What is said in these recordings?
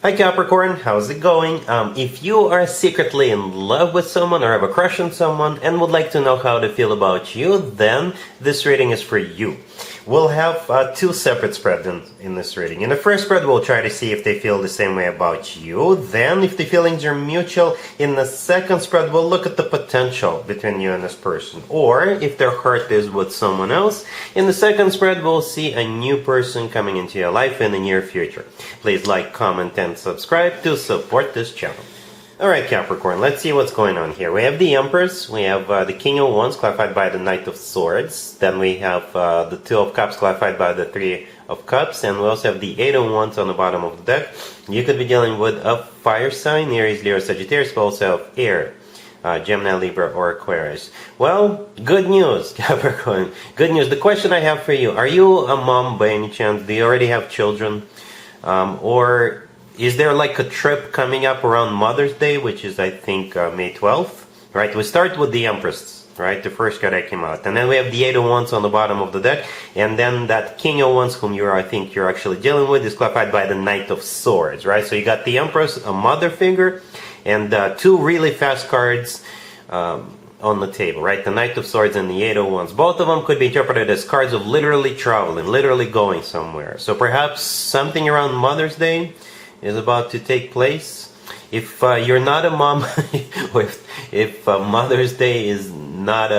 Hi Capricorn, how's it going? If you are secretly in love with someone or have a crush on someone and would like to know how they feel about you, then this reading is for you. We'll have two separate spreads in this reading. In the first spread, we'll try to see if they feel the same way about you. Then, if the feelings are mutual, in the second spread, we'll look at the potential between you and this person. Or, if their heart is with someone else, in the second spread, we'll see a new person coming into your life in the near future. Please like, comment, and subscribe to support this channel. Alright Capricorn, let's see what's going on here. We have the Empress, we have the King of Wands clarified by the Knight of Swords, then we have the Two of Cups clarified by the Three of Cups, and we also have the Eight of Wands on the bottom of the deck. You could be dealing with a fire sign, Aries, Leo, Sagittarius, but also have air, Gemini, Libra, or Aquarius. Well, good news, Capricorn. Good news. The question I have for you, are you a mom by any chance? Do you already have children? Or is there like a trip coming up around Mother's Day, which is I think May 12th, right? We start with the Empress, right? The first card that came out. And then we have the Eight of Wands on the bottom of the deck. And then that King of Wands, whom I think you're actually dealing with, is clarified by the Knight of Swords, right? So you got the Empress, a mother figure, and two really fast cards on the table, right? The Knight of Swords and the Eight of Wands. Both of them could be interpreted as cards of literally traveling, literally going somewhere. So perhaps something around Mother's Day is about to take place. If you're not a mom, if Mother's Day is not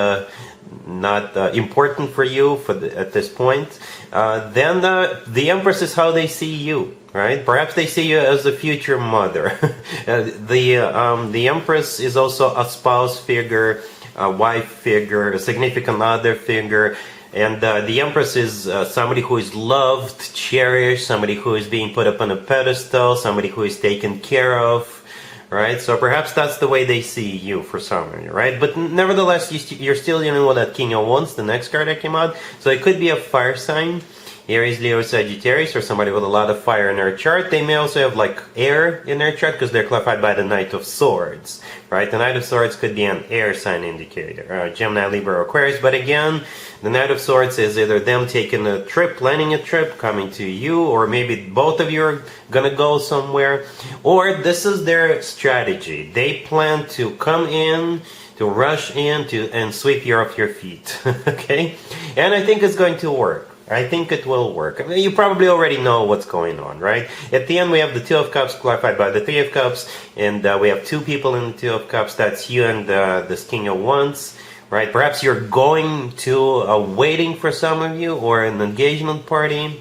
important for you at this point, then the Empress is how they see you, right? Perhaps they see you as a future mother. The Empress is also a spouse figure, a wife figure, a significant other figure. And the Empress is somebody who is loved, cherished, somebody who is being put up on a pedestal, somebody who is taken care of, right? So perhaps that's the way they see you for some of you, right? But nevertheless, you're still dealing with that King of Wands, the next card that came out. So it could be a fire sign, Aries, Leo, Sagittarius, or somebody with a lot of fire in their chart. They may also have like air in their chart because they're clarified by the Knight of Swords, right? The Knight of Swords could be an air sign indicator, Gemini, Libra, or Aquarius. But again, the Knight of Swords is either them taking a trip, planning a trip, coming to you, or maybe both of you are gonna go somewhere, or this is their strategy. They plan to come in, to rush in, and sweep you off your feet, okay? And I think it's going to work. I think it will work. I mean, you probably already know what's going on, right? At the end, we have the Two of Cups clarified by the Three of Cups, and we have two people in the Two of Cups. That's you and this King of Wands, right? Perhaps you're going to a wedding for some of you, or an engagement party,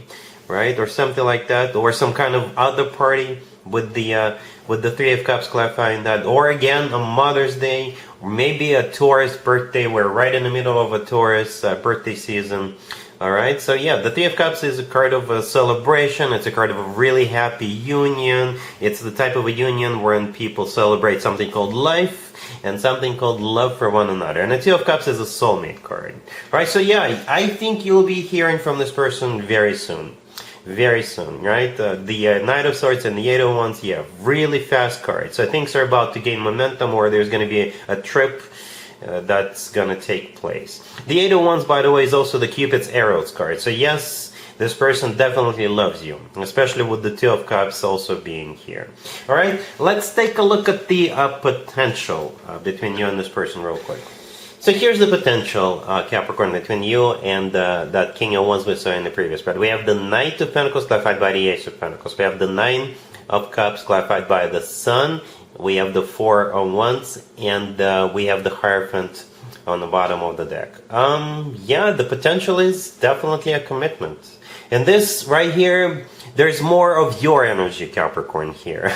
right? Or something like that, or some kind of other party with the Three of Cups clarifying that. Or again, a Mother's Day, or maybe a Taurus birthday. We're right in the middle of a Taurus birthday season. Alright, so yeah, the Three of Cups is a card of a celebration. It's a card of a really happy union. It's the type of a union wherein people celebrate something called life and something called love for one another. And the Two of Cups is a soulmate card. Alright, so yeah, I think you'll be hearing from this person very soon. Very soon, right? The Knight of Swords and the Eight of Wands, yeah, really fast cards. So things are about to gain momentum, or there's going to be a trip that's gonna take place. The Eight of Wands, by the way, is also the Cupid's arrows card. So yes, this person definitely loves you, especially with the Two of Cups also being here. Alright, let's take a look at the potential between you and this person real quick. So here's the potential, Capricorn, between you and that King of Wands we saw in the previous spread. We have the Knight of Pentacles clarified by the Ace of Pentacles. We have the Nine of Cups clarified by the Sun. We have the Four of Wands, and we have the Hierophant on the bottom of the deck. Yeah, the potential is definitely a commitment. And this right here, there's more of your energy, Capricorn, here.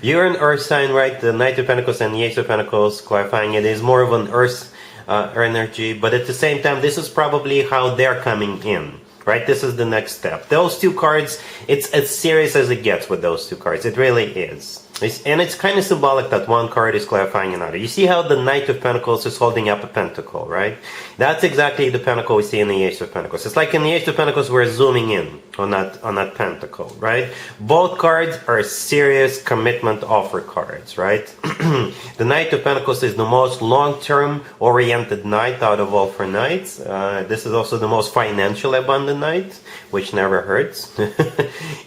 You're an Earth sign, right? The Knight of Pentacles and the Ace of Pentacles, clarifying it is more of an Earth energy, but at the same time, this is probably how they're coming in. Right, this is the next step. Those two cards, it's as serious as it gets with those two cards. It really is. And it's kind of symbolic that one card is clarifying another. You see how the Knight of Pentacles is holding up a pentacle, right? That's exactly the pentacle we see in the Ace of Pentacles. It's like in the Ace of Pentacles, we're zooming in on that pentacle, right? Both cards are serious commitment offer cards, right? The Knight of Pentacles is the most long-term oriented knight out of all 4 knights. This is also the most financially abundant knight, which never hurts.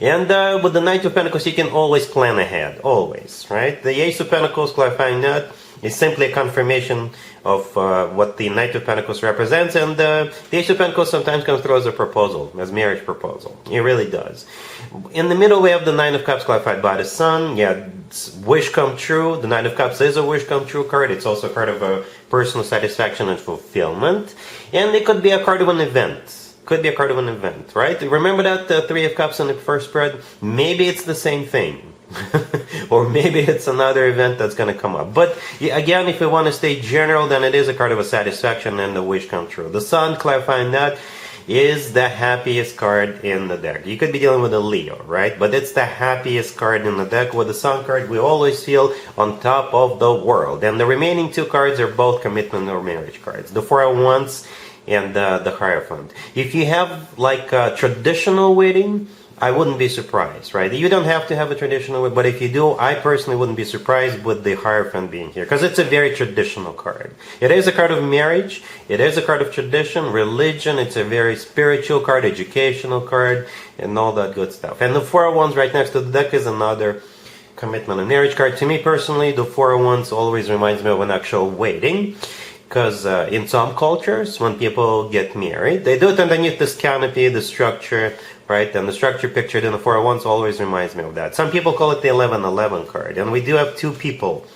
And with the Knight of Pentacles, you can always plan ahead, always, right? The Ace of Pentacles, clarifying that, is simply a confirmation of what the Knight of Pentacles represents, and the Ace of Pentacles sometimes comes through as a proposal, as marriage proposal. It really does. In the middle we have the Nine of Cups clarified by the Sun. Yeah, wish come true. The Nine of Cups is a wish come true card. It's also a card of a personal satisfaction and fulfillment, and it could be a card of an event. Could be a card of an event, right? Remember that Three of Cups in the first spread? Maybe it's the same thing. Or maybe it's another event that's going to come up. But again, if we want to stay general, then it is a card of a satisfaction and the wish come true. The Sun, clarifying that, is the happiest card in the deck. You could be dealing with a Leo, right? But it's the happiest card in the deck. With the Sun card, we always feel on top of the world. And the remaining 2 cards are both commitment or marriage cards. The Four of Wands and the Hierophant. If you have like a traditional wedding, I wouldn't be surprised, right? You don't have to have a traditional wedding, but if you do, I personally wouldn't be surprised with the Hierophant being here, because it's a very traditional card. It is a card of marriage, it is a card of tradition, religion, it's a very spiritual card, educational card, and all that good stuff. And the Four of Wands right next to the deck is another commitment and marriage card. To me personally, the Four of Wands always reminds me of an actual wedding. Because in some cultures, when people get married, they do it underneath this canopy, the structure, right? And the structure pictured in the Four of Wands always reminds me of that. Some people call it the 1111 card. And we do have 2 people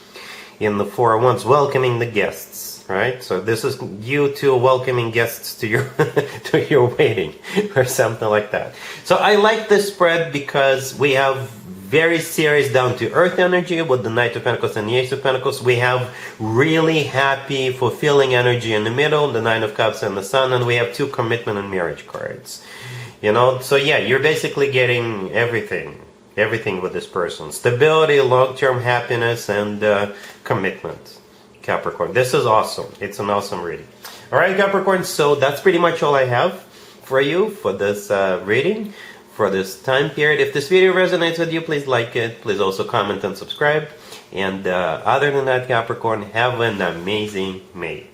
in the Four of Wands welcoming the guests, right? So this is you 2 welcoming guests to your to your wedding or something like that. So I like this spread because we have very serious down-to-earth energy with the Knight of Pentacles and the Ace of Pentacles. We have really happy, fulfilling energy in the middle, the Nine of Cups and the Sun, and we have 2 commitment and marriage cards. You know, so yeah, you're basically getting everything with this person. Stability, long-term happiness, and commitment, Capricorn. This is awesome. It's an awesome reading. All right, Capricorn, so that's pretty much all I have for you for this reading. For this time period. If this video resonates with you, please like it. Please also comment and subscribe. And other than that, Capricorn, have an amazing May.